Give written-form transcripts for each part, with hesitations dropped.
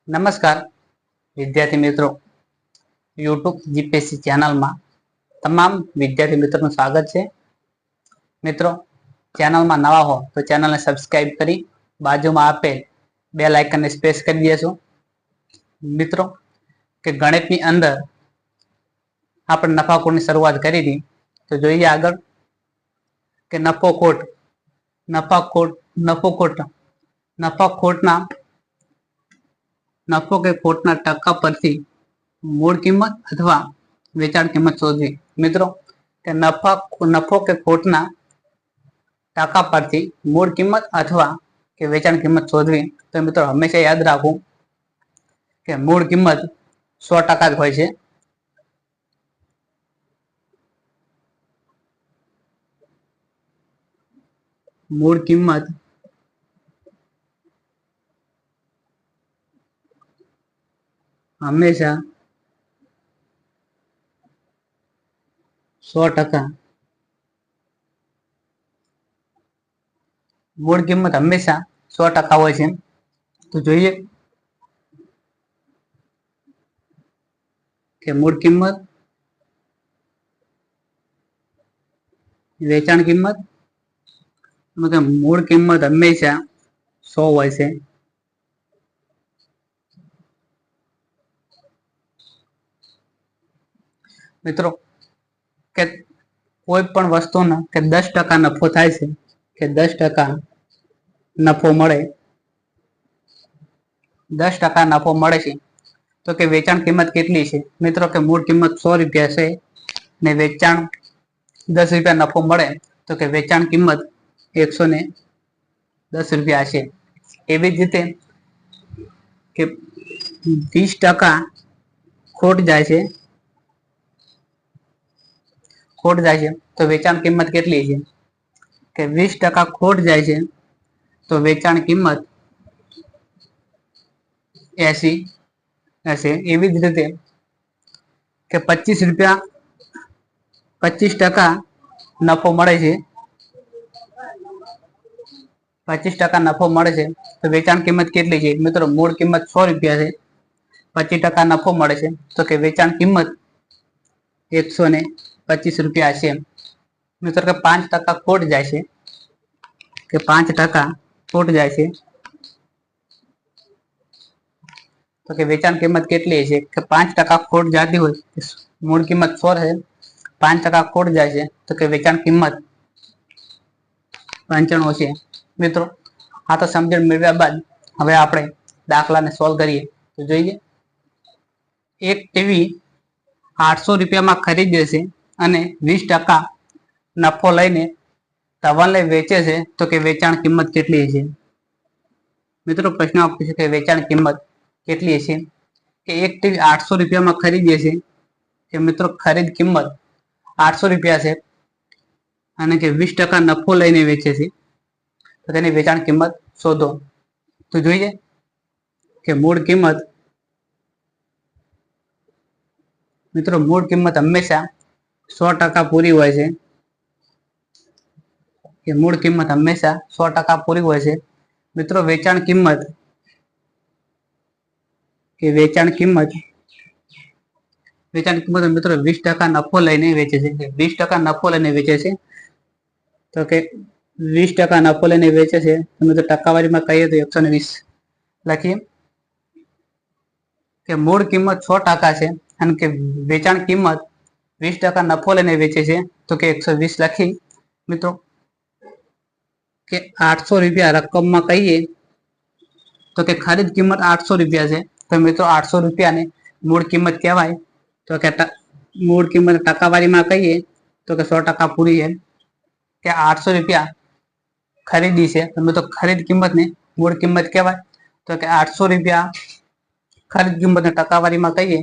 નમસ્કાર વિદ્યાર્થી મિત્રો, યુટ્યુબ જીપીએસસી ચેનલમાં તમામ વિદ્યાર્થી મિત્રોનું સ્વાગત છે. મિત્રો, ચેનલમાં નવા હો તો ચેનલને સબસ્ક્રાઇબ કરી બાજુમાં આપેલ બેલ આઇકનને પ્રેસ કરી દેશો. મિત્રો, કે ગણિતની અંદર આપણે નફાખોટની શરૂઆત કરી હતી, તો જોઈએ આગળ કે નફો કે ખોટના ટકા પરથી મૂળ કિંમત અથવા વેચાણ કિંમત શોધવી. મિત્રો, કે નફો કે ખોટના ટકા પરથી મૂળ કિંમત અથવા કે વેચાણ કિંમત શોધવી. તો મિત્રો હંમેશા યાદ રાખવું કે મૂળ કિંમત 100% જ હોય છે. મૂળ કિંમત હંમેશા 100%, મૂળ કિંમત હંમેશા 100% હોય છે. તો જોઈએ કે મૂળ કિંમત, વેચાણ કિંમત, મૂળ કિંમત હંમેશા 100 હોય છે. મિત્રો, કે કોઈ પણ વસ્તુનો કે 10% નફો થાય છે, કે 10% નફો મળે, 10% નફો મળે છે, તો કે વેચાણ કિંમત કેટલી છે? મિત્રો, કે મૂળ કિંમત 100 રૂપિયા છે ને વેચાણ 10 રૂપિયા નફો મળે, તો કે વેચાણ કિંમત 110 રૂપિયા છે. એવી જ રીતે કે 20% ખોટ જાય છે, તો વેચાણ કિંમત કેટલી છે? કે 20% ખોટ જાય છે તો વેચાણ કિંમત 80 હશે. એવી જ રીતે કે 25% નફો મળે છે, 25% નફો મળે છે તો વેચાણ કિંમત કેટલી છે? મિત્રો, મૂળ કિંમત 100 રૂપિયા છે, 25% નફો મળે છે, તો કે વેચાણ કિંમત 125 રૂપિયા છે. મિત્રો, કે 5% ખોટ જાય છે, કે 5% ખોટ જાય છે, તો કે વેચાણ કિંમત કેટલી છે? કે 5% ખોટ જતી હોય, મૂળ કિંમત 100 છે, 5% ખોટ જાય છે, તો કે વેચાણ કિંમત 95 છે. મિત્રો, આ તો સમજણ મેળવ્યા બાદ હવે આપણે દાખલાને સોલ્વ કરીએ. તો જોઈએ, એક ટીવી 800 રૂપિયામાં ખરીદે છે અને 20% નફો લઈને ધવલને વેચે છે, તો કે વેચાણ કિંમત કેટલી છે? મિત્રો, પ્રશ્ન આપ્યો છે કે વેચાણ કિંમત કેટલી છે? કે એક ટીવી 800 રૂપિયામાં ખરીદે છે, કે મિત્રો ખરીદ કિંમત 800 રૂપિયા છે અને કે 20% નફો લઈને વેચે છે, તો તેની વેચાણ કિંમત શોધો. તો જોઈએ કે મૂળ કિંમત, મિત્રો મૂળ કિંમત હંમેશા 100% પૂરી હોય છે, કે મૂળ કિંમત હંમેશા 100% પૂરી હોય છે. મિત્રો, વેચાણ કિંમત, કે વેચાણ કિંમત મિત્રો 20% નફો લઈને વેચે છે, 20% નફો લઈને વેચે છે, તો કે 20% નફો લઈને વેચે છે. મિત્રો, ટકાવારીમાં કહીએ તો 120 લખીએ. કે મૂળ કિંમત 100% છે અને કે વેચાણ કિંમત 20% નફો લઈને વેચે છે, તો કે 120 લખી. મિત્રો, કે 800 રૂપિયા રકમમાં કહીએ તો કે ખરીદ કિંમત 800 રૂપિયા છે, તો મિત્રો 800 રૂપિયાને મૂળ કિંમત કહેવાય. તો કે મૂળ કિંમત ટકાવારીમાં કહીએ તો કે 100% પૂરી છે. કે 800 રૂપિયા ખરીદી છે, તો મિત્રો ખરીદ કિંમતને મૂળ કિંમત કહેવાય. તો કે 800 રૂપિયા ખરીદ કિંમતને ટકાવારીમાં કહીએ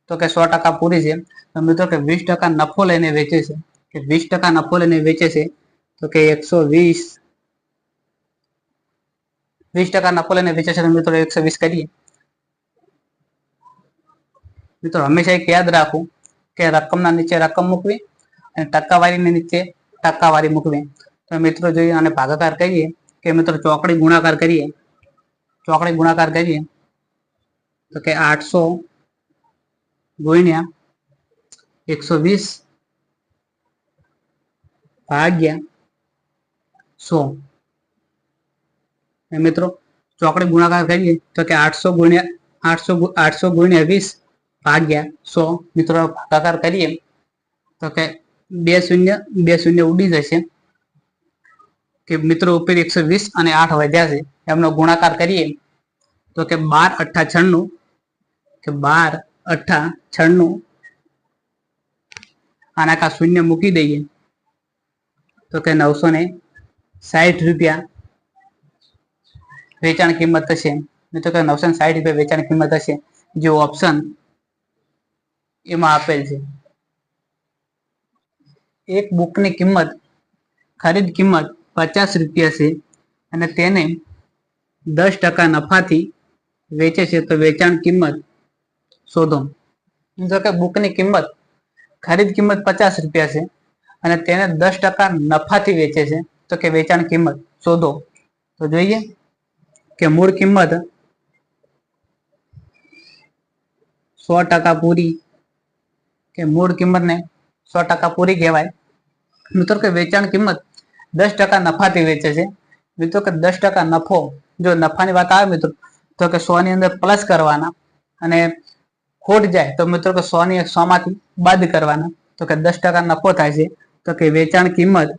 તો કે 100% પૂરી છે. તો મિત્રો, કે 20% નફો લઈને વેચે છે, કે 20% નફો લઈને વેચે છે, તો કે 120, 20% નફો લઈને વેચે છે, તો મિત્રો 120 કરીએ. મિત્રો, હંમેશા એક યાદ રાખવું કે રકમના નીચે રકમ મૂકવી અને ટકાવારીની નીચે ટકાવારી મૂકવી. તો મિત્રો જોઈએ અને ભાગાકાર કરીએ, કે મિત્રો ચોકડી ગુણાકાર કરીએ, તો કે 800 ગુણ્યા 120 ભાગ્યા 100. મિત્રો ચોકડી ગુણાકાર કરીએ તો કે 800 ગુણ્યા 20 ભાગ્યા 100. મિત્રો ભાગાકાર કરીએ તો કે 2 શૂન્ય ઉડી જશે કે મિત્રો ઉપર 120 અને 8 વધ્યા છે એમનો ગુણાકાર કરીએ તો કે 12 અઠ્ઠા 96 કે 12 અઠ્ઠા 96 આના કા શૂન્ય મૂકી દઈએ તો કે 960 રૂપિયા વેચાણ કિંમત થશે. મિત્રો કે 960 રૂપિયા વેચાણ કિંમત હશે જે ઓપ્શન એમાં આપેલ છે. એક બુકની કિંમત ખરીદ કિંમત 50 રૂપિયા છે અને તેને 10% નફાથી વેચે છે તો વેચાણ કિંમત શોધો. જો કે બુકની કિંમત ખરીદ કિંમત 50 રૂપિયા છે અને તેને 10% નફાથી વેચે છે તો કે વેચાણ કિંમત શોધો. તો જોઈએ કે મૂળ કિંમત 100% પૂરી કે મૂળ કિંમતને 100% પૂરી કહેવાય. મિત્રો કે વેચાણ કિંમત 10% નફાથી વેચે છે. મિત્રો કે 10% નફો, જો નફાની વાત આવે મિત્રો તો કે 100 ની અંદર પ્લસ કરવાના અને ખોટ જાય તો મિત્રો કે 100 માંથી બાદ કરવાના તો કે 10% નફો થાય છે. તો કે વેચાણ કિંમત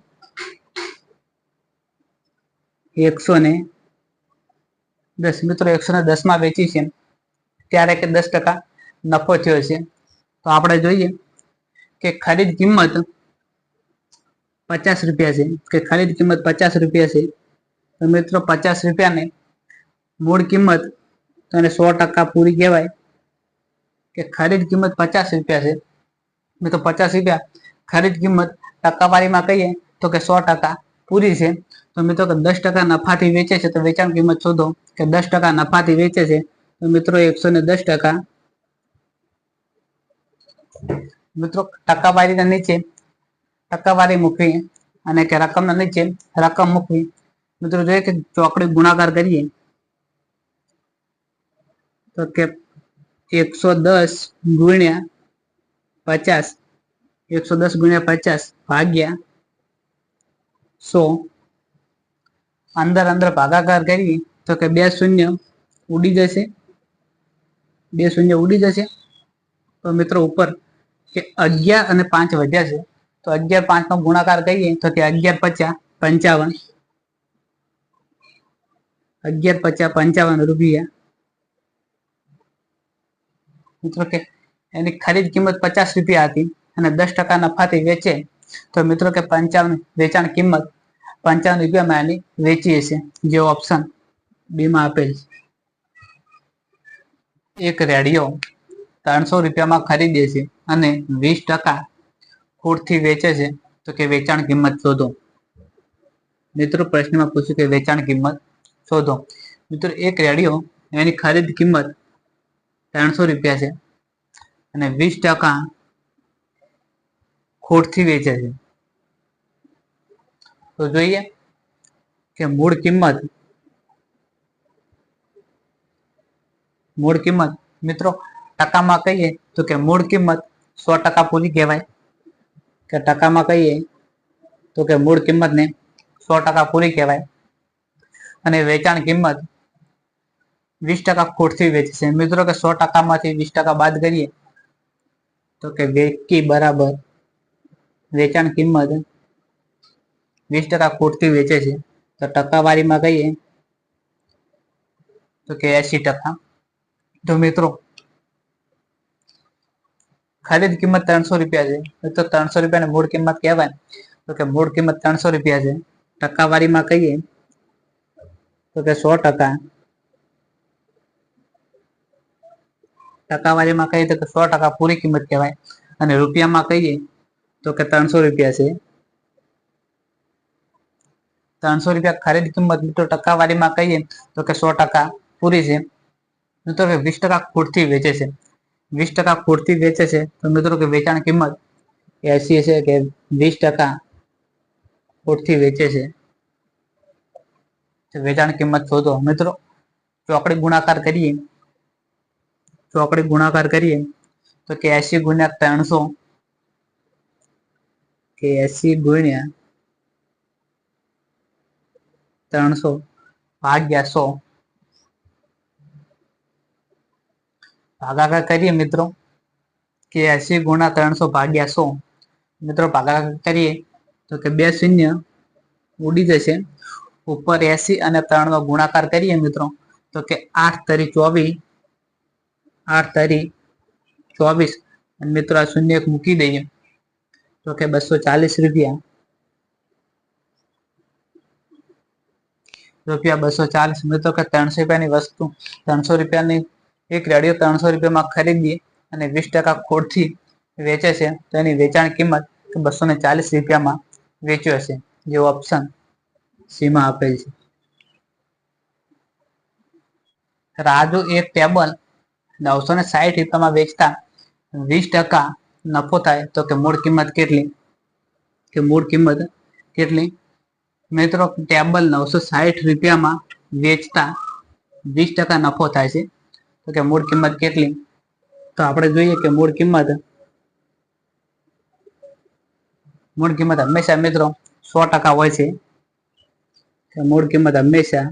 110. મિત્રો 110 માં વેચી છે ત્યારે કે 10% નફો થયો છે. તો આપણે જોઈએ કે ખરીદ કિંમત 50 રૂપિયા છે કે ખરીદ કિંમત 50 રૂપિયા છે તો મિત્રો 50 રૂપિયાને મૂળ કિંમત તો એને 100% પૂરી કહેવાય કે ખરીદ કિંમત 50 રૂપિયા છે. મિત્રો 50 રૂપિયા ખરીદ કિંમત ટકાવારીમાં કહીએ તો કે 100% પૂરી છે. તો મિત્રો કે 10% નફાથી વેચે છે તો વેચાણ કિંમત શોધો કે 10% નફાથી વેચે છે તો મિત્રો 110%. મિત્રો ટકાવારીના નીચે ટકાવારી મૂકવી અને કે રકમના નીચે રકમ મૂકવી. મિત્રો જોઈએ કે ચોકડી ગુણાકાર કરીએ તો કે 110 ગુણ્યા 50 110 ગુણ્યા 50 ભાગ્યા 100. અંદર ભાગાકાર કરીએ તો કે 2 શૂન્ય ઉડી જશે 2 શૂન્ય ઉડી જશે. તો મિત્રો ઉપર કે 11 અને 5 વધ્યા છે તો 11 5 નો ગુણાકાર કરીએ તો કે 11 50 55 11 50 55 રૂપિયા. મિત્રો કે એની ખરીદ કિંમત 50 રૂપિયા હતી અને 10% નફાથી વેચે તો મિત્રો કે 55 વેચાણ કિંમત 55 રૂપિયામાં એની વેચી હશે જે ઓપ્શન બી માં આપેલ છે. એક રેડિયો 300 રૂપિયામાં ખરીદે છે અને 20% ખોટથી વેચે છે તો કે વેચાણ કિંમત શોધો. મિત્રો પ્રશ્નમાં પૂછ્યું કે વેચાણ કિંમત શોધો. મિત્રો એક રેડિયો એની ખરીદ કિંમત 300 રૂપિયા છે અને 20% ખોટથી વેચે છે. તો જોઈએ કે મૂળ કિંમત મિત્રો ટકામાં કહીએ તો કે મૂળ કિંમત 100% પૂરી કહેવાય કે ટકામાં કહીએ તો કે મૂળ કિંમતને 100% પૂરી કહેવાય અને વેચાણ કિંમત 20% ખોટથી વેચે છે. મિત્રો કે 100% માંથી 20% બાદ કરીએ તો કે વેચી બરાબર વેચાણ કિંમત 20% ખોટથી વેચે છે તો ટકાવારીમાં કહીએ તો કે 80%. તો મિત્રો ખરીદ કિંમત 300 રૂપિયા છે તો 300 રૂપિયાની મૂળ કિંમત કહેવાય તો કે મૂળ કિંમત 300 રૂપિયા છે. ટકાવારીમાં કહીએ તો કે 100%. ટકાવારીમાં કહીએ તો કે 100% પૂરી કિંમત કહેવાય અને રૂપિયામાં કહીએ તો કે 300 રૂપિયા છે. 300 રૂપિયા ખરીદ કિંમત મિત્રો ટકાવારીમાં કહીએ તો કે 100% પૂરી છે. મિત્રો કે 20% ખોટથી વેચે છે 20% ખોટથી વેચે છે તો મિત્રો કે વેચાણ કિંમત 80 છે કે 20% ખોટથી વેચે છે તો વેચાણ કિંમત શોધો. મિત્રો ચોકડી ગુણાકાર કરીએ ચોકડી ગુણાકાર કરીએ તો કે 80 ગુણ્યા 300 કે 80 ગુણ્યા 300 ભાગ્યા 100 ભાગાકાર કરીએ મિત્રો કે 80 ગુણ્યા 300 ભાગ્યા 100 મિત્રો ભાગાકાર કરીએ તો કે 2 શૂન્ય ઉડી જશે ઉપર 80 અને 3 નો ગુણાકાર કરીએ મિત્રો તો કે 8 તરી 24 8 તરી 24 અને મિત્રો આ શૂન્ય એક મૂકી દઈએ તો કે 240 રૂપિયા 240 મિત્રો કે 300 રૂપિયાની વસ્તુ 300 રૂપિયાની એક રેડિયો 300 રૂપિયામાં ખરીદીએ અને 20% ખોટથી વેચે છે તો એની વેચાણ કિંમત 240 રૂપિયામાં વેચ્યો હશે જે ઓપ્શન સી માં આપેલ છે. રાજુ એક ટેબલ 960 રૂપિયામાં વેચતા 20% નફો થાય તો કે મૂળ કિંમત કેટલી મિત્રો ટેબલ 960 રૂપિયામાં વેચતા 20% નફો થાય છે તો કે મૂળ કિંમત કેટલી તો આપણે જોઈએ કે મૂળ કિંમત હંમેશા મિત્રો 100% હોય છે કે મૂળ કિંમત હંમેશા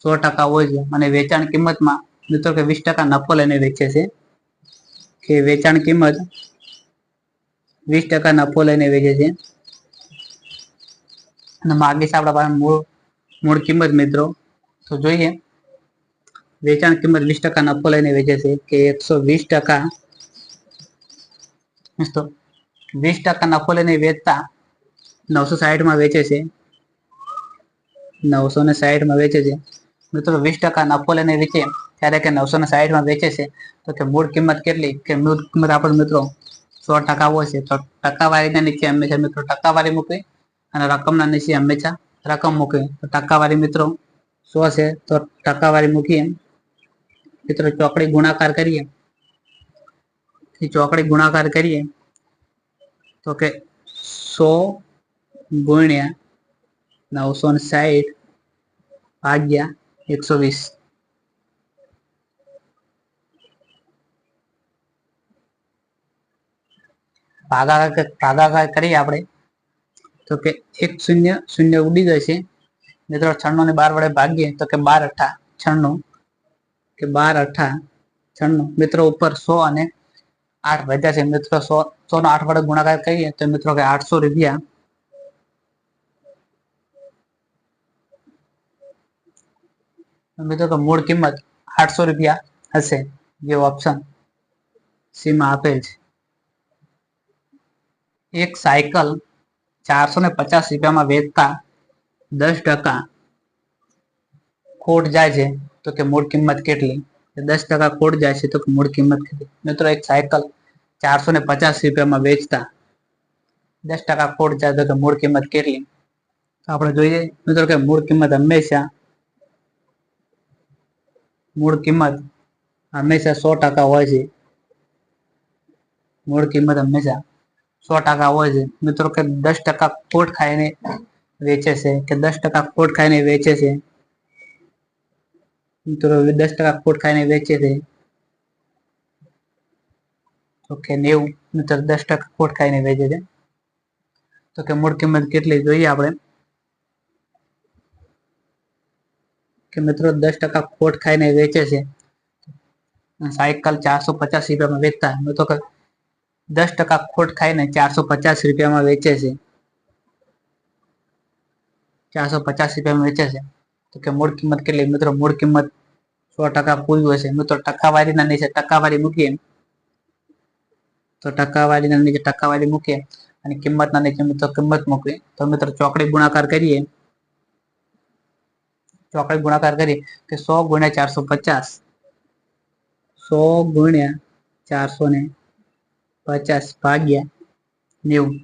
100% હોય છે અને વેચાણ કિંમતમાં મિત્રો કે 20% નફો લઈને વેચે છે કે વેચાણ કિંમત 20% નફો લઈને વેચે છે અને માગે છે આપણા પાસે મૂળ કિંમત મિત્રો તો જોઈએ વેચાણ કિંમત 20% નફો લઈને વેચે છે કે 120% 20% નફો લઈને વેચતા 960 માં વેચે છે 960 માં વેચે છે મિત્રો 20% નફો લઈને વેચે ત્યારે કે 960 માં વેચે છે તો કે મૂળ કિંમત કેટલી કે મૂળ કિંમત આપણે મિત્રો 100% હોય છે તો ટકાવારીના નીચે હંમેશા મિત્રો ટકાવારી મૂકવી અને રકમના નીચે હંમેશા રકમ મૂકવી તો ટકાવારી મિત્રો 100 છે તો ટકાવારી મૂકીએ મિત્રો ચોકડી ગુણાકાર કરીએ તો કે 100 ગુણ્યા 960 ભાગ્યા 120 ભાગાકાર કરીએ આપણે તો કે 1 શૂન્ય શૂન્ય ઉડી જશે મિત્રો 96 ને 12 વડે ભાગીએ તો કે 12 અઠા 96 કે 12 અઠા 96 મિત્રો ઉપર 100 અને 8 વધ્યા છે મિત્રો 100 નો 8 વડે ગુણાકાર કરીએ તો મિત્રો કે 800 રૂપિયા મિત્રો કે મૂળ કિંમત 800 રૂપિયા હશે જે ઓપ્શન સી માં આપેલ છે. એક સાયકલ 450 રૂપિયામાં વેચતા 10% ખોટ જાય છે તો કે મૂળ કિંમત કેટલી 10% ખોટ જાય છે તો કે મૂળ કિંમત કેટલી મિત્રો એક સાયકલ 450 રૂપિયામાં વેચતા 10% ખોટ જાય તો કે મૂળ કિંમત કેટલી તો આપણે જોઈએ મિત્રો કે મૂળ કિંમત હંમેશા 100% હોય છે મૂળ કિંમત હંમેશા 100% હોય છે મિત્રો કે 10% ખોટ ખાઈને વેચે છે કે 10% ખોટ ખાઈને વેચે છે મિત્રો 10% ખોટ ખાઈને વેચે છે તો કે 90 મિત્રો 10% ખોટ ખાઈને વેચે છે તો કે મૂળ કિંમત કેટલી જોઈએ આપણે કે મિત્રો 10% ખોટ ખાઈને વેચે છે સાયકલ 450 રૂપિયામાં વેચતા તો કે 10% ખોટ ખાઈને 450 રૂપિયામાં વેચે છે 450 રૂપિયામાં વેચે છે તો કે મૂળ કિંમત કેટલી મિત્રો મૂળ કિંમત 100% પૂરી હશે મિત્રો ટકાવારીના નીચે ટકાવારી મૂકીએ તો ટકાવારીના નીચે ટકાવારી મૂકીએ અને કિંમતના નીચે મિત્રો કિંમત મૂકીએ તો મિત્રો ચોકડી ગુણાકાર કરીએ કે 100 ગુણ્યા 450 100 ગુણ્યા 450 ભાગ્યા 90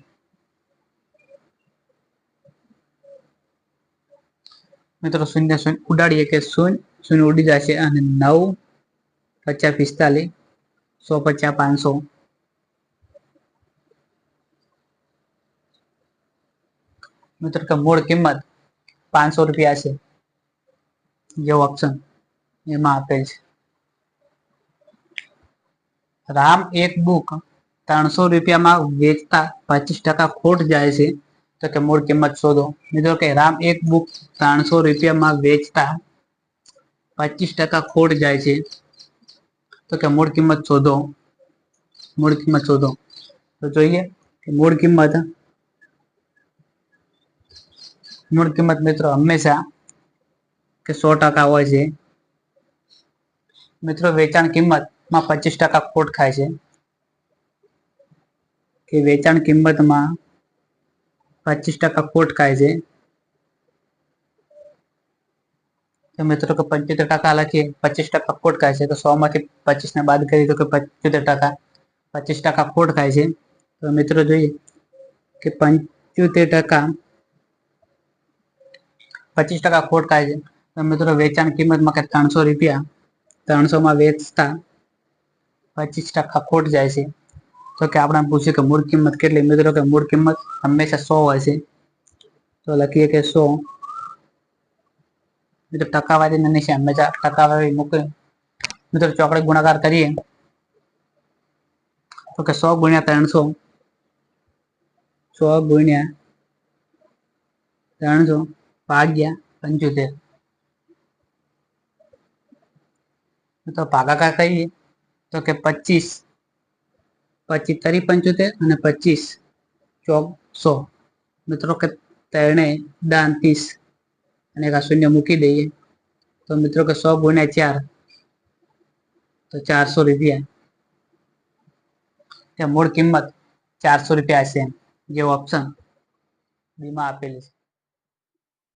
મિત્રો શૂન્ય શૂન્ય ઉડાડીએ કે શૂન્ય ઉડી જશે અને 9 50 45 100 50 500 મિત્રો કે મૂળ કિંમત 500 રૂપિયા છે જે ઓપ્શન એમાં આપેલ છે રામ એક બુક 300 રૂપિયામાં વેચતા 25% ખોટ જાય છે, તો કે મૂળ કિંમત શોધો। મિત્રો કે રામ એક બુક 300 રૂપિયામાં વેચતા 25% ખોટ જાય છે, તો કે મૂળ કિંમત શોધો। મૂળ કિંમત શોધો તો જોઈએ કે મૂળ કિંમત મિત્રો હંમેશા કે 100% હોય છે। મિત્રો વેચાણ કિંમતમાં 25% ખોટ ખાય છે, કે વેચાણ કિંમતમાં 25% ખોટ ખાય છે, તો મિત્રો કે 75% લખીએ, 25% ખોટ ખાય છે, તો 100 માંથી 25 ને બાદ કરીએ તો કે 75%, 25% ખોટ ખાય છે। તો મિત્રો જોઈએ કે 75% 25% ખોટ ખાય છે, તો મિત્રો વેચાણ કિંમતમાં કે 300 રૂપિયા 300 માં વેચતા 25% ખોટ જાય છે, તો કે આપણે પૂછ્યું કે મૂળ કિંમત કેટલી। મિત્રો કે મૂળ કિંમત હંમેશા 100 હોય છે, તો લખીએ કે 100। મિત્રો ટકાવારી નીચે હંમેશા ટકાવારી મૂકે। મિત્રો ચોકડી ગુણાકાર કરીએ તો કે 100 ગુણ્યા 300, 100 ગુણ્યા 300 ભાગ્યા 75। તો ભાગાકાર કરીએ તો કે 25 તરી 75 અને 25 ચોક 100। મિત્રો કે ત્રણે દાન 30 અને એક શૂન્ય મૂકી દઈએ, તો મિત્રો કે 100 ગુણ્યા 4 તો 400 રૂપિયા, મૂળ કિંમત 400 રૂપિયા છે, જે ઓપ્શન બી માં આપેલી છે।